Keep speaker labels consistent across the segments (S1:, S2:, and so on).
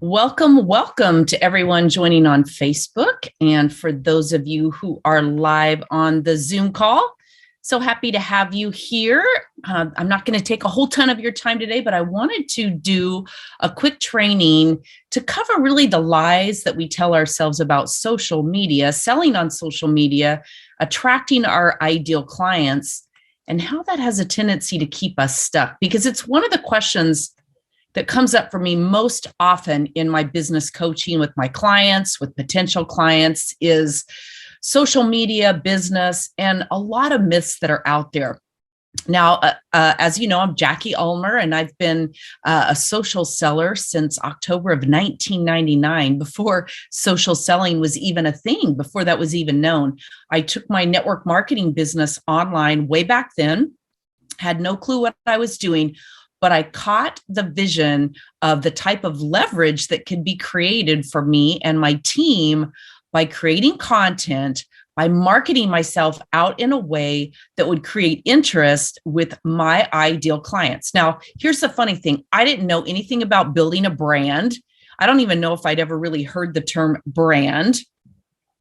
S1: Welcome to everyone joining on Facebook. And for those of you who are live on the Zoom call, so happy to have you here. I'm not going to take a whole ton of your time today, but I wanted to do a quick training to cover really the lies that we tell ourselves about social media, selling on social media, attracting our ideal clients, and how that has a tendency to keep us stuck. Because it's one of the questions that comes up for me most often in my business coaching with my clients, with potential clients, is social media, business, and a lot of myths that are out there. Now, as you know, I'm Jackie Ulmer, and I've been a social seller since October of 1999, before social selling was even a thing, before that was even known. I took my network marketing business online way back then, had no clue what I was doing, but I caught the vision of the type of leverage that can be created for me and my team by creating content, by marketing myself out in a way that would create interest with my ideal clients. Now, here's the funny thing. I didn't know anything about building a brand. I don't even know if I'd ever really heard the term brand.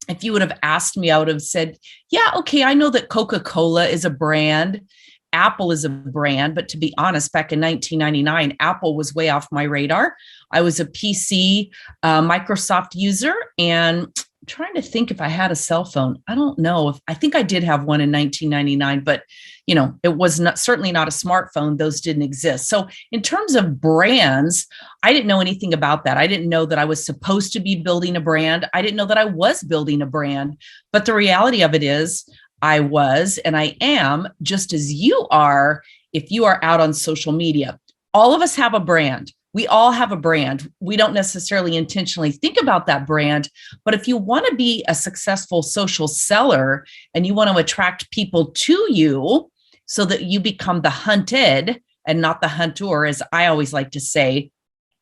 S1: If you would have asked me, I would have said, yeah, okay, I know that Coca-Cola is a brand. Apple is a brand, but to be honest, back in 1999, Apple was way off my radar. I was a PC Microsoft user, and I'm trying to think if I had a cell phone. I don't know. I think I did have one in 1999, but it was certainly not a smartphone. Those didn't exist. So in terms of brands, I didn't know anything about that. I didn't know that I was supposed to be building a brand. I didn't know that I was building a brand. But the reality of it is, I was, and I am, just as you are, if you are out on social media. All of us have a brand. We all have a brand. We don't necessarily intentionally think about that brand, but if you want to be a successful social seller and you want to attract people to you so that you become the hunted and not the hunter, as I always like to say,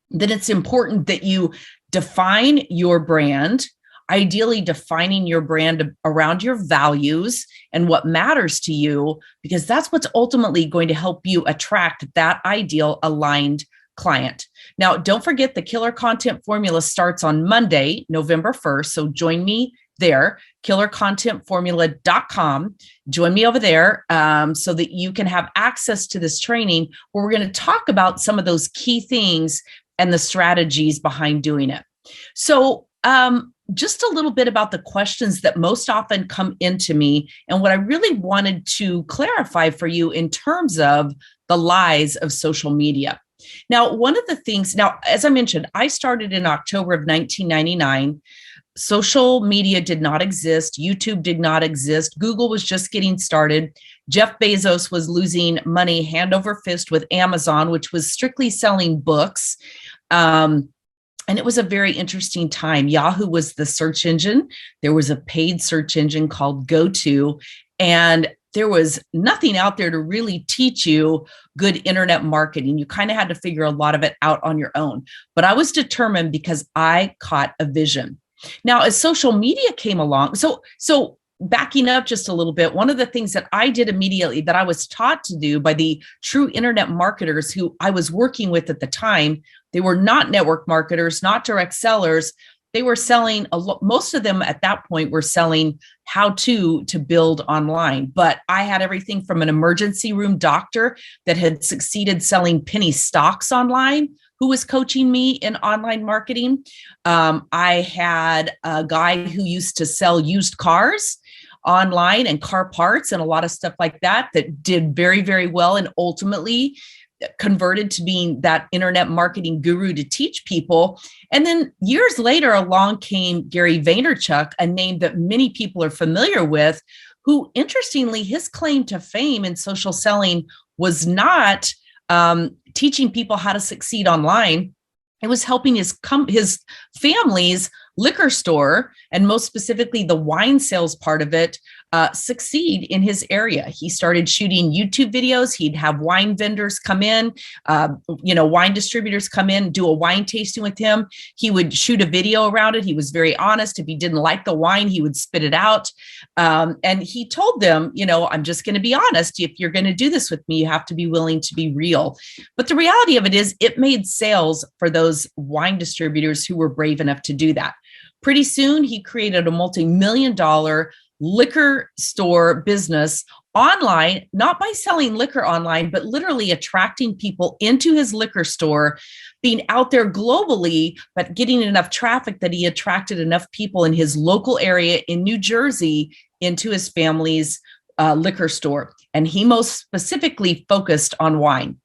S1: then it's important that you define your brand, ideally defining your brand around your values and what matters to you, because that's what's ultimately going to help you attract that ideal aligned client. Now, don't forget the Killer Content Formula starts on Monday, November 1st. So join me there, killercontentformula.com. Join me over there so that you can have access to this training where we're going to talk about some of those key things and the strategies behind doing it. So, just a little bit about the questions that most often come into me and what I really wanted to clarify for you in terms of the lies of social media. Now, one of the things, as I mentioned, I started in October of 1999. Social media did not exist. YouTube did not exist. Google was just getting started. Jeff Bezos was losing money hand over fist with Amazon, which was strictly selling books. And it was a very interesting time. Yahoo was the search engine. There was a paid search engine called GoTo, and there was nothing out there to really teach you good internet marketing. You kind of had to figure a lot of it out on your own. But I was determined because I caught a vision. Now, as social media came along, so backing up just a little bit, one of the things that I did immediately that I was taught to do by the true internet marketers who I was working with at the time, they were not network marketers, not direct sellers. They were selling, most of them at that point were selling how to build online. But I had everything from an emergency room doctor that had succeeded selling penny stocks online, who was coaching me in online marketing. I had a guy who used to sell used cars online and car parts and a lot of stuff like that did very, very well and ultimately converted to being that internet marketing guru to teach people. And then years later, along came Gary Vaynerchuk, a name that many people are familiar with, who, interestingly, his claim to fame in social selling was not teaching people how to succeed online. It was helping his family's liquor store, and most specifically the wine sales part of it, succeed in his area. He started shooting YouTube videos. He'd have wine vendors come in, wine distributors come in, do a wine tasting with him. He would shoot a video around it. He was very honest. If he didn't like the wine, he would spit it out. And he told them, I'm just going to be honest. If you're going to do this with me, you have to be willing to be real. But the reality of it is it made sales for those wine distributors who were brave enough to do that. Pretty soon, he created a multi-million-dollar liquor store business online, not by selling liquor online, but literally attracting people into his liquor store, being out there globally, but getting enough traffic that he attracted enough people in his local area in New Jersey into his family's liquor store. And he most specifically focused on wine.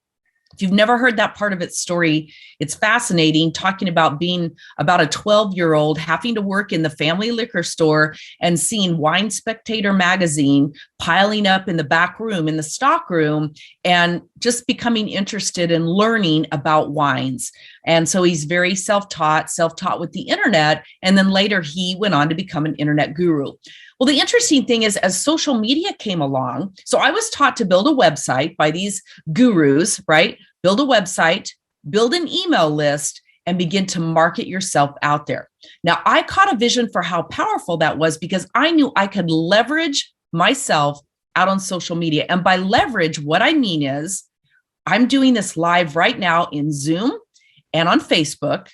S1: If you've never heard that part of its story, it's fascinating, talking about being about a 12-year-old having to work in the family liquor store and seeing Wine Spectator magazine piling up in the back room, in the stock room, and just becoming interested in learning about wines. And so he's very self-taught with the internet. And then later he went on to become an internet guru. Well, the interesting thing is, as social media came along, so I was taught to build a website by these gurus, right? Build a website, build an email list, and begin to market yourself out there. Now, I caught a vision for how powerful that was because I knew I could leverage myself out on social media. And by leverage, what I mean is I'm doing this live right now in Zoom and on Facebook,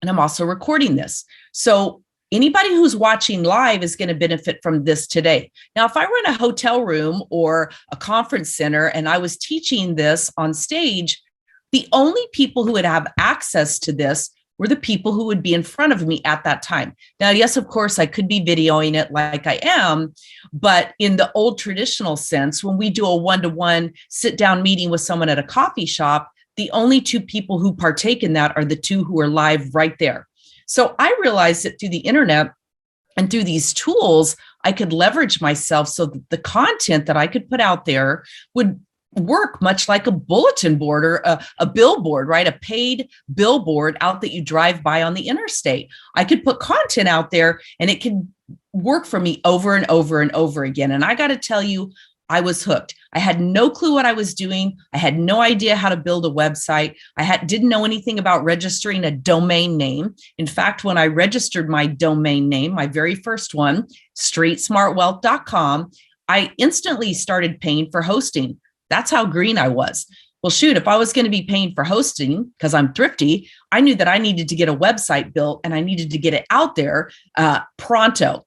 S1: and I'm also recording this. So anybody who's watching live is going to benefit from this today. Now, if I were in a hotel room or a conference center and I was teaching this on stage, the only people who would have access to this were the people who would be in front of me at that time. Now, yes, of course, I could be videoing it like I am, but in the old traditional sense, when we do a one-to-one sit-down meeting with someone at a coffee shop, the only two people who partake in that are the two who are live right there. So I realized that through the internet and through these tools, I could leverage myself so that the content that I could put out there would work much like a bulletin board or a billboard, right? A paid billboard out that you drive by on the interstate. I could put content out there and it could work for me over and over and over again. And I got to tell you, I was hooked. I had no clue what I was doing. I had no idea how to build a website. Didn't know anything about registering a domain name. In fact, when I registered my domain name, my very first one, streetsmartwealth.com, I instantly started paying for hosting. That's how green I was. Well, shoot, if I was going to be paying for hosting because I'm thrifty, I knew that I needed to get a website built and I needed to get it out there pronto.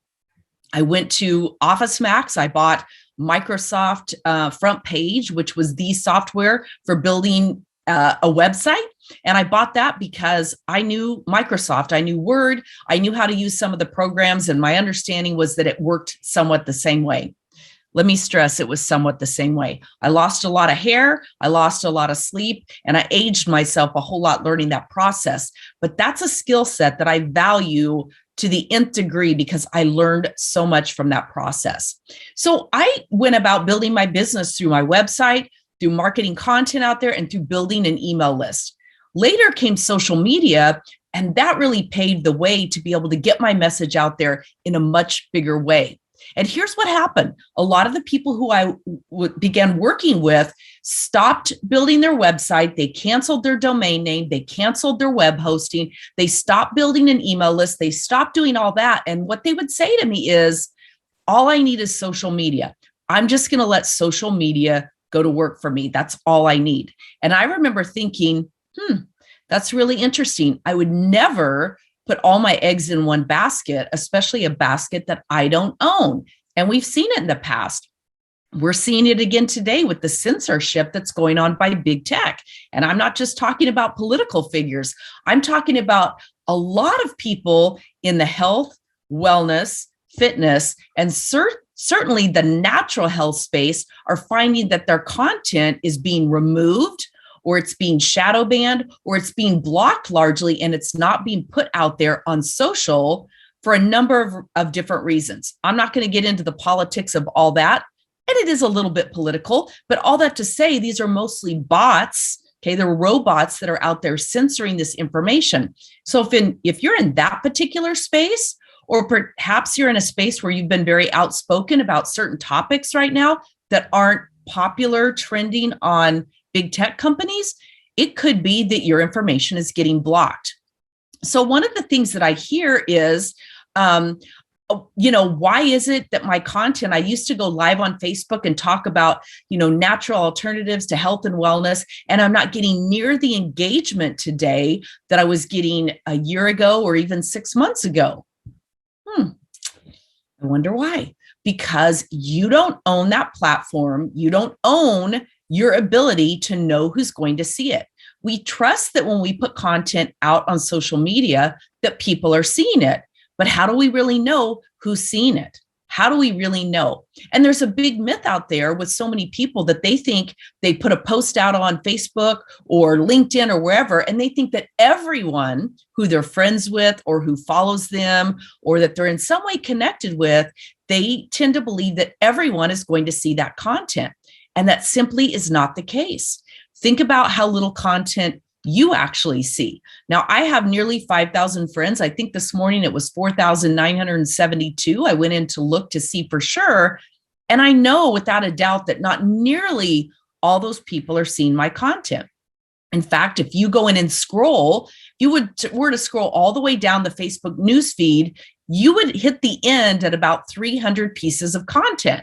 S1: I went to Office Max. I bought Microsoft Front Page, which was the software for building a website. And I bought that because I knew Microsoft, I knew Word, I knew how to use some of the programs. And my understanding was that it worked somewhat the same way. Let me stress, it was somewhat the same way. I lost a lot of hair, I lost a lot of sleep, and I aged myself a whole lot learning that process. But that's a skill set that I value to the nth degree because I learned so much from that process. So I went about building my business through my website, through marketing content out there, and through building an email list. Later came social media, and that really paved the way to be able to get my message out there in a much bigger way. And here's what happened. A lot of the people who I began working with stopped building their website. They canceled their domain name. They canceled their web hosting. They stopped building an email list. They stopped doing all that. And what they would say to me is, all I need is social media. I'm just going to let social media go to work for me. That's all I need. And I remember thinking, that's really interesting. I would never put all my eggs in one basket, especially a basket that I don't own. And we've seen it in the past. We're seeing it again today with the censorship that's going on by big tech. And I'm not just talking about political figures. I'm talking about a lot of people in the health, wellness, fitness, and certainly the natural health space are finding that their content is being removed, or it's being shadow banned, or it's being blocked largely, and it's not being put out there on social for a number of different reasons. I'm not going to get into the politics of all that, and it is a little bit political, but all that to say, these are mostly bots. Okay, they're robots that are out there censoring this information. So if you're in that particular space, or perhaps you're in a space where you've been very outspoken about certain topics right now that aren't popular, trending on big tech companies. It could be that your information is getting blocked. So one of the things that I hear is, why is it that my content, I used to go live on Facebook and talk about, natural alternatives to health and wellness, and I'm not getting near the engagement today that I was getting a year ago or even 6 months ago? I wonder why. Because you don't own that platform. You don't own your ability to know who's going to see it. We trust that when we put content out on social media that people are seeing it. But how do we really know who's seeing it? How do we really know? And there's a big myth out there with so many people that they think they put a post out on Facebook or LinkedIn or wherever, and they think that everyone who they're friends with or who follows them or that they're in some way connected with, they tend to believe that everyone is going to see that content. And that simply is not the case. Think about how little content you actually see. Now, I have nearly 5,000 friends. I think this morning it was 4,972. I went in to look to see for sure. And I know without a doubt that not nearly all those people are seeing my content. In fact, if you go in and scroll, if you were to scroll all the way down the Facebook newsfeed, you would hit the end at about 300 pieces of content.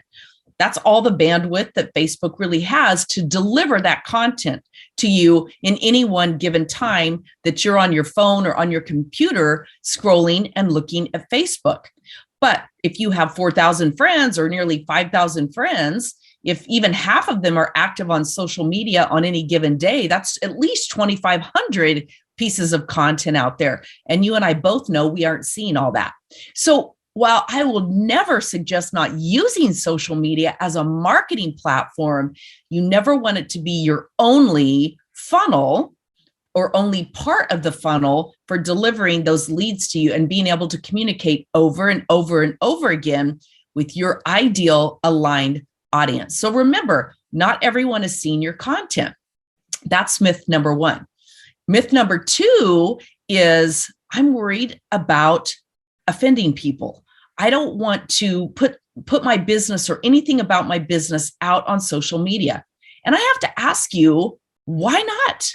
S1: That's all the bandwidth that Facebook really has to deliver that content to you in any one given time that you're on your phone or on your computer scrolling and looking at Facebook. But if you have 4,000 friends or nearly 5,000 friends, if even half of them are active on social media on any given day, that's at least 2,500 pieces of content out there. And you and I both know we aren't seeing all that. So while I will never suggest not using social media as a marketing platform, you never want it to be your only funnel or only part of the funnel for delivering those leads to you and being able to communicate over and over and over again with your ideal aligned audience. So remember, not everyone is seeing your content. That's myth number one. Myth number two is I'm worried about offending people. I don't want to put my business or anything about my business out on social media. And I have to ask you, why not?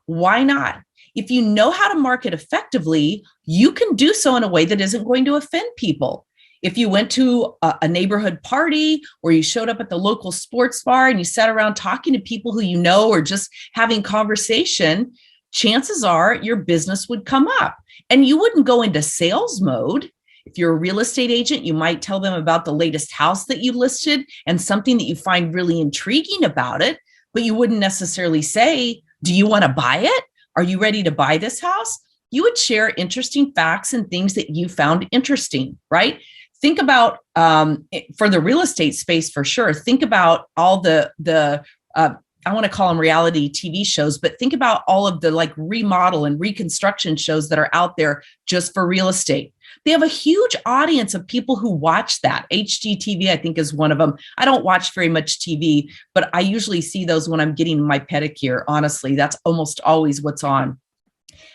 S1: Why not? If you know how to market effectively, you can do so in a way that isn't going to offend people. If you went to a neighborhood party or you showed up at the local sports bar and you sat around talking to people who you know or just having conversation, chances are your business would come up and you wouldn't go into sales mode. If you're a real estate agent, you might tell them about the latest house that you listed and something that you find really intriguing about it, but you wouldn't necessarily say, do you want to buy it? Are you ready to buy this house? You would share interesting facts and things that you found interesting, right? Think about, for the real estate space for sure, think about all the I want to call them reality TV shows, but think about all of the like remodel and reconstruction shows that are out there just for real estate. They have a huge audience of people who watch that. HGTV, I think, is one of them. I don't watch very much TV, but I usually see those when I'm getting my pedicure. Honestly, that's almost always what's on.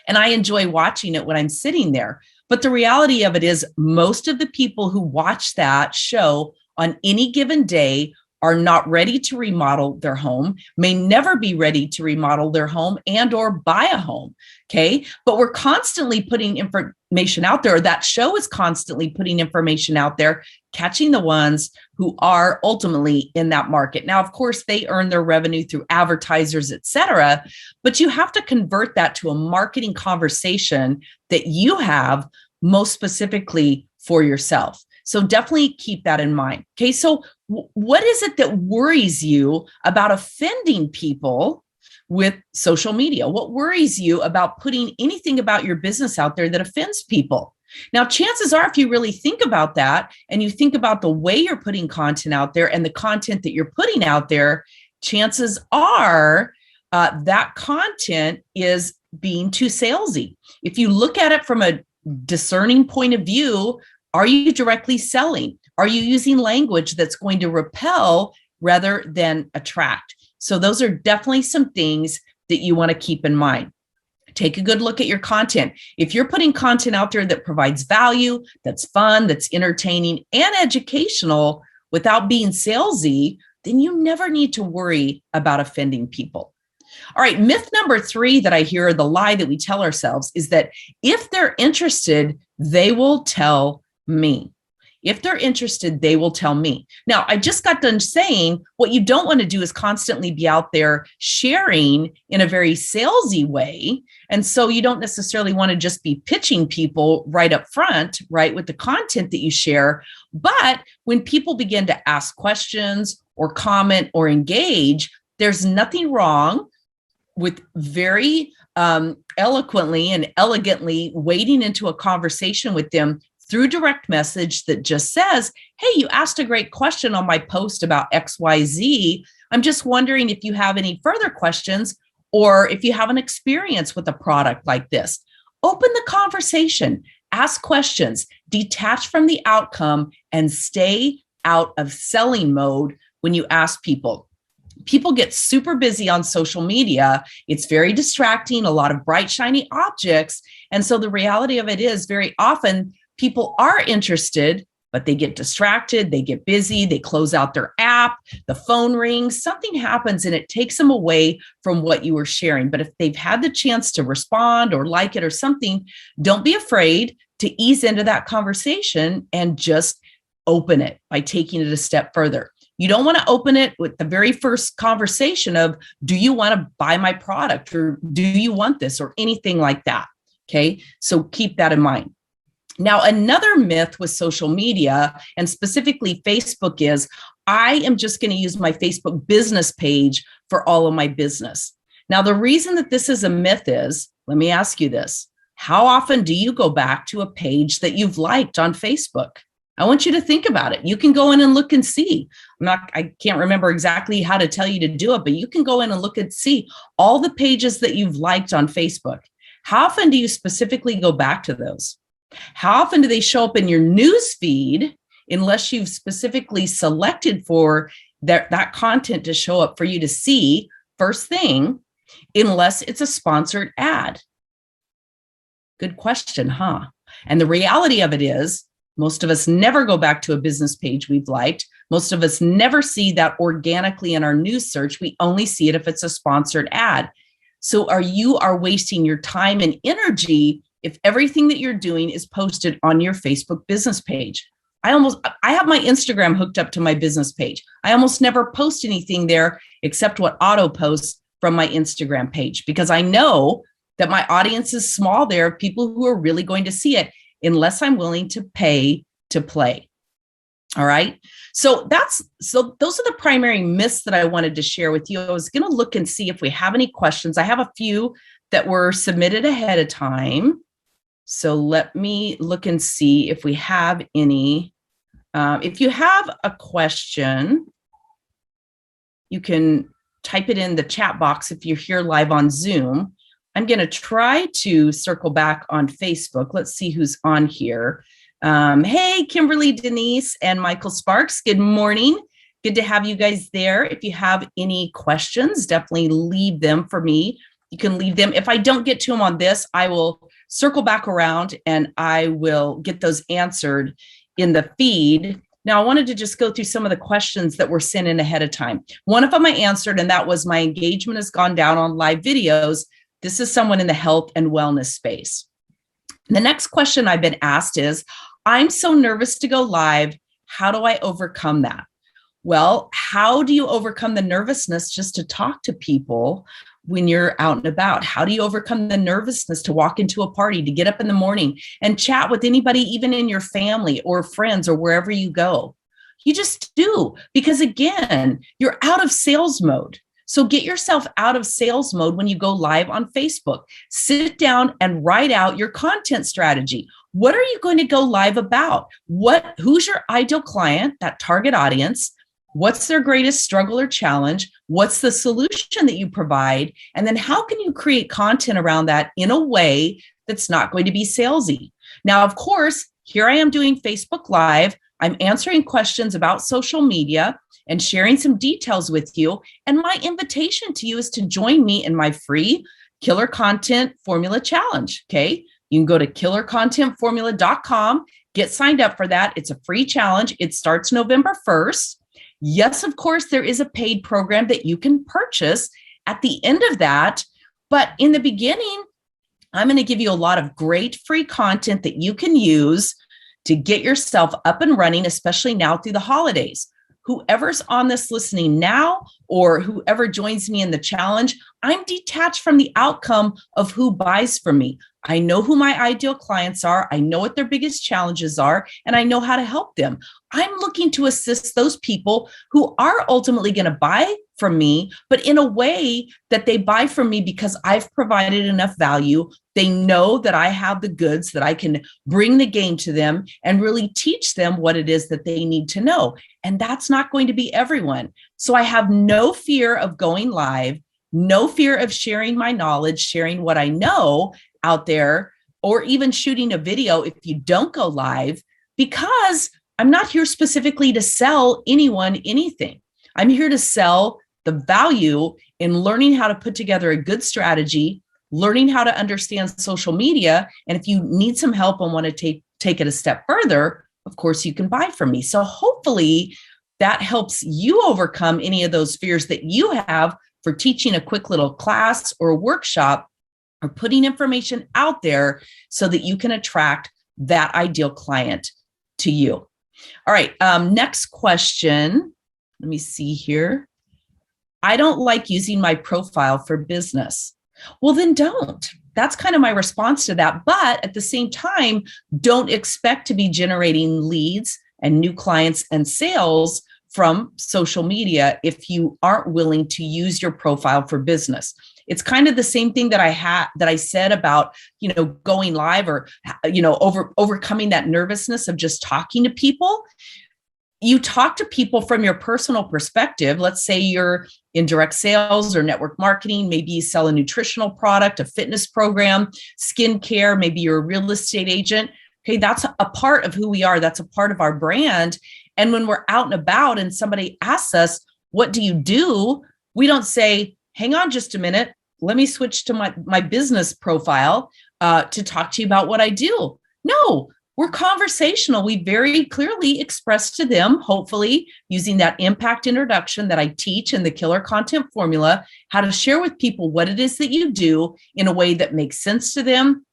S1: And I enjoy watching it when I'm sitting there. But the reality of it is most of the people who watch that show on any given day are not ready to remodel their home, may never be ready to remodel their home and or buy a home, okay? But we're constantly putting information out there. That show is constantly putting information out there, catching the ones who are ultimately in that market. Now, of course, they earn their revenue through advertisers, et cetera, but you have to convert that to a marketing conversation that you have most specifically for yourself. So definitely keep that in mind. Okay, so what is it that worries you about offending people with social media? What worries you about putting anything about your business out there that offends people? Now, chances are, if you really think about that and you think about the way you're putting content out there and the content that you're putting out there, chances are that content is being too salesy. If you look at it from a discerning point of view, are you directly selling? Are you using language that's going to repel rather than attract? So those are definitely some things that you want to keep in mind. Take a good look at your content. If you're putting content out there that provides value, that's fun, that's entertaining and educational without being salesy, then you never need to worry about offending people. All right, myth number 3 that I hear, the lie that we tell ourselves, is that if they're interested, they will tell me. If they're interested, they will tell me. Now, I just got done saying what you don't want to do is constantly be out there sharing in a very salesy way. And so you don't necessarily want to just be pitching people right up front, right, with the content that you share. But when people begin to ask questions or comment or engage, there's nothing wrong with very eloquently and elegantly wading into a conversation with them through direct message that just says, hey, you asked a great question on my post about XYZ. I'm just wondering if you have any further questions or if you have an experience with a product like this. Open the conversation, ask questions, detach from the outcome, and stay out of selling mode when you ask people. People get super busy on social media. It's very distracting, a lot of bright, shiny objects. And so the reality of it is very often people are interested, but they get distracted, they get busy, they close out their app, the phone rings, something happens and it takes them away from what you were sharing. But if they've had the chance to respond or like it or something, don't be afraid to ease into that conversation and just open it by taking it a step further. You don't want to open it with the very first conversation of, do you want to buy my product or do you want this or anything like that? Okay, so keep that in mind. Now, another myth with social media and specifically Facebook is, I am just going to use my Facebook business page for all of my business. Now, the reason that this is a myth is, let me ask you this. How often do you go back to a page that you've liked on Facebook? I want you to think about it. You can go in and look and see. I can't remember exactly how to tell you to do it, but you can go in and look and see all the pages that you've liked on Facebook. How often do you specifically go back to those? How often do they show up in your news feed unless you've specifically selected for that content to show up for you to see first thing, unless it's a sponsored ad? Good question, huh? And the reality of it is, most of us never go back to a business page we've liked. Most of us never see that organically in our news search. We only see it if it's a sponsored ad. So you are wasting your time and energy if everything that you're doing is posted on your Facebook business page. I have my Instagram hooked up to my business page. I almost never post anything there except what auto posts from my Instagram page, because I know that my audience is small there, people who are really going to see it, unless I'm willing to pay to play. All right. So those are the primary myths that I wanted to share with you. I was going to look and see if we have any questions. I have a few that were submitted ahead of time. So let me look and see if we have any. If you have a question, you can type it in the chat box if you're here live on Zoom. I'm going to try to circle back on Facebook. Let's see who's on here. Hey, Kimberly, Denise, and Michael Sparks. Good morning. Good to have you guys there. If you have any questions, definitely leave them for me. You can leave them. If I don't get to them on this, I will circle back around and I will get those answered in the feed. Now, I wanted to just go through some of the questions that were sent in ahead of time. One of them I answered, and that was, my engagement has gone down on live videos. This is someone in the health and wellness space. The next question I've been asked is, I'm so nervous to go live. How do I overcome that? Well, how do you overcome the nervousness just to talk to people when you're out and about? How do you overcome the nervousness to walk into a party, to get up in the morning and chat with anybody, even in your family or friends or wherever you go? You just do, because again, you're out of sales mode. So get yourself out of sales mode when you go live on Facebook. Sit down and write out your content strategy. What are you going to go live about? Who's your ideal client, that target audience? What's their greatest struggle or challenge? What's the solution that you provide? And then how can you create content around that in a way that's not going to be salesy? Now, of course, here I am doing Facebook Live. I'm answering questions about social media and sharing some details with you. And my invitation to you is to join me in my free Killer Content Formula Challenge. Okay. You can go to killercontentformula.com, get signed up for that. It's a free challenge. It starts November 1st. Yes, of course, there is a paid program that you can purchase at the end of that. But in the beginning, I'm going to give you a lot of great free content that you can use to get yourself up and running, especially now through the holidays. Whoever's on this listening now, or whoever joins me in the challenge, I'm detached from the outcome of who buys from me. I know who my ideal clients are. I know what their biggest challenges are, and I know how to help them. I'm looking to assist those people who are ultimately going to buy from me, but in a way that they buy from me because I've provided enough value. They know that I have the goods, that I can bring the game to them and really teach them what it is that they need to know. And that's not going to be everyone. So I have no fear of going live, no fear of sharing my knowledge, sharing what I know out there, or even shooting a video if you don't go live, because I'm not here specifically to sell anyone anything. I'm here to sell the value in learning how to put together a good strategy, learning how to understand social media. And if you need some help and want to take it a step further, of course, you can buy from me. So hopefully that helps you overcome any of those fears that you have for teaching a quick little class or a workshop, or putting information out there so that you can attract that ideal client to you. All right, next question. Let me see here. I don't like using my profile for business. Well, then don't. That's kind of my response to that. But at the same time, don't expect to be generating leads and new clients and sales from social media if you aren't willing to use your profile for business. It's kind of the same thing that I said about, going live, or, overcoming that nervousness of just talking to people. You talk to people from your personal perspective. Let's say you're in direct sales or network marketing. Maybe you sell a nutritional product, a fitness program, skincare. Maybe you're a real estate agent. Okay, that's a part of who we are. That's a part of our brand. And when we're out and about and somebody asks us, what do you do? We don't say, hang on just a minute. Let me switch to my business profile to talk to you about what I do. No, we're conversational. We very clearly express to them, hopefully using that impact introduction that I teach in the Killer Content Formula, how to share with people what it is that you do in a way that makes sense to them,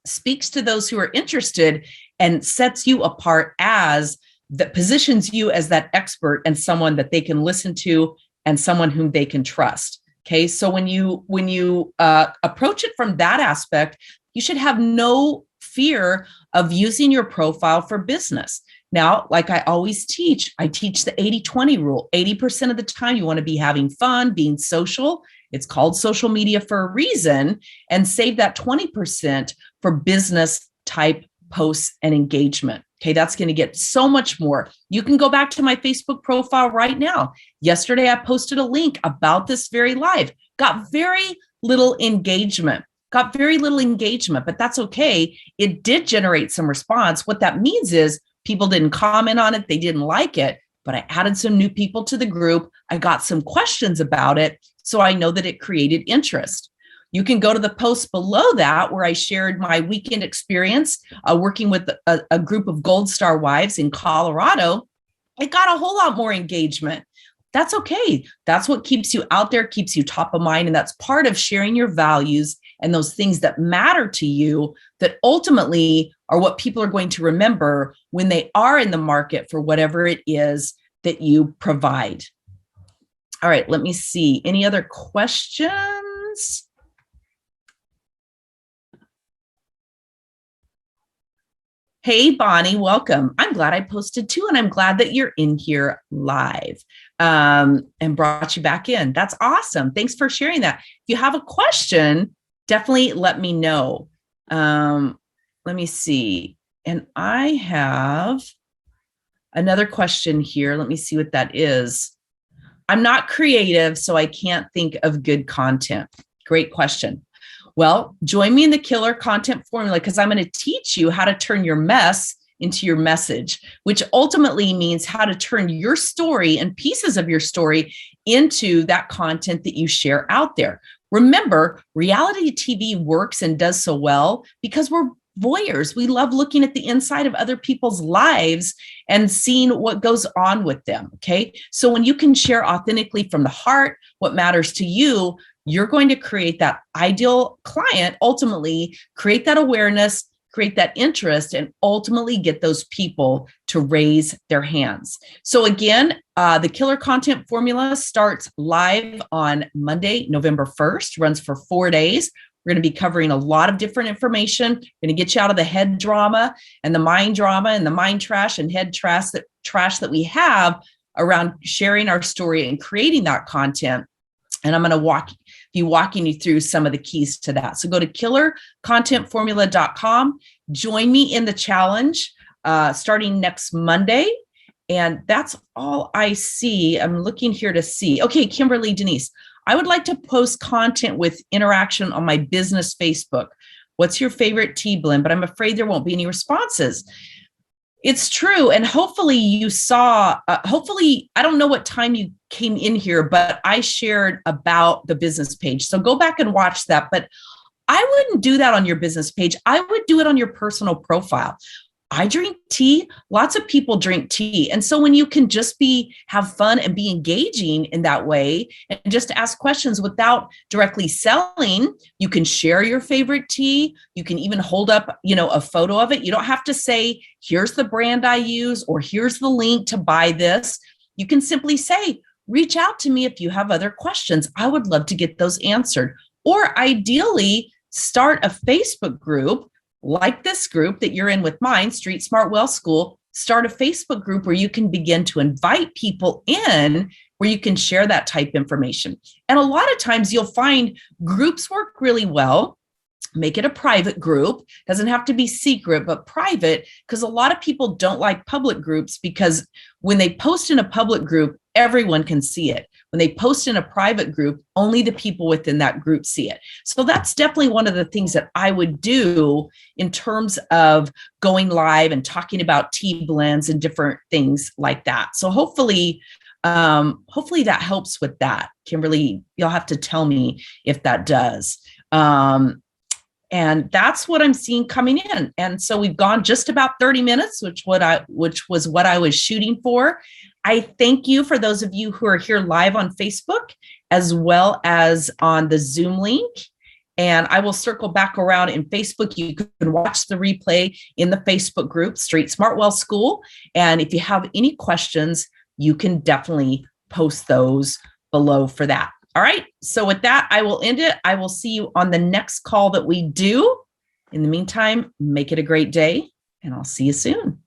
S1: speaks to those who are interested, and sets you apart that positions you as that expert and someone that they can listen to and someone whom they can trust. Okay, so when you approach it from that aspect, you should have no fear of using your profile for business. Now, like I always teach, I teach the 80-20 rule. 80% of the time you want to be having fun, being social. It's called social media for a reason, and save that 20% for business type posts and engagement. Okay, that's going to get so much more. You can go back to my Facebook profile right now. Yesterday, I posted a link about this very live. Got very little engagement, but that's okay. It did generate some response. What that means is people didn't comment on it. They didn't like it, but I added some new people to the group. I got some questions about it. So I know that it created interest. You can go to the post below that where I shared my weekend experience working with a group of Gold Star wives in Colorado. It got a whole lot more engagement. That's okay. That's what keeps you out there, keeps you top of mind. And that's part of sharing your values and those things that matter to you that ultimately are what people are going to remember when they are in the market for whatever it is that you provide. All right, let me see. Any other questions? Hey, Bonnie, welcome. I'm glad I posted too, and I'm glad that you're in here live and brought you back in. That's awesome. Thanks for sharing that. If you have a question, definitely let me know. Let me see. And I have another question here. Let me see what that is. I'm not creative, so I can't think of good content. Great question. Well, join me in the Killer Content Formula because I'm going to teach you how to turn your mess into your message, which ultimately means how to turn your story and pieces of your story into that content that you share out there. Remember, reality TV works and does so well because we're voyeurs. We love looking at the inside of other people's lives and seeing what goes on with them. Okay. So when you can share authentically from the heart what matters to you, you're going to create that ideal client, ultimately create that awareness, create that interest, and ultimately get those people to raise their hands. So again, the Killer Content Formula starts live on Monday, November 1st, runs for 4 days. We're going to be covering a lot of different information. We're going to get you out of the head drama and the mind trash and head trash that we have around sharing our story and creating that content. And I'm going to be walking you through some of the keys to that. So go to killercontentformula.com. Join me in the challenge starting next Monday. And that's all I see. I'm looking here to see. Okay, Kimberly Denise, I would like to post content with interaction on my business Facebook. What's your favorite tea blend? But I'm afraid there won't be any responses. It's true. And hopefully you saw, hopefully, I don't know what time you came in here, but I shared about the business page. So go back and watch that. But I wouldn't do that on your business page. I would do it on your personal profile. I drink tea. Lots of people drink tea. And so when you can just have fun and be engaging in that way and just ask questions without directly selling, you can share your favorite tea. You can even hold up, a photo of it. You don't have to say, here's the brand I use, or here's the link to buy this. You can simply say, reach out to me if you have other questions. I would love to get those answered. Or ideally, start a Facebook group like this group that you're in with mine, Street Smart Well School. Start a Facebook group where you can begin to invite people in, where you can share that type information. And a lot of times you'll find groups work really well. Make it a private group. Doesn't have to be secret, but private, because a lot of people don't like public groups, because when they post in a public group, everyone can see it. When they post in a private group, only the people within that group see it. So that's definitely one of the things that I would do in terms of going live and talking about tea blends and different things like that. So hopefully that helps with that. Kimberly, you'll have to tell me if that does. And that's what I'm seeing coming in. And so we've gone just about 30 minutes, which was what I was shooting for. I thank you for those of you who are here live on Facebook, as well as on the Zoom link. And I will circle back around in Facebook. You can watch the replay in the Facebook group, Street Smart Well School. And if you have any questions, you can definitely post those below for that. All right. So with that, I will end it. I will see you on the next call that we do. In the meantime, make it a great day, and I'll see you soon.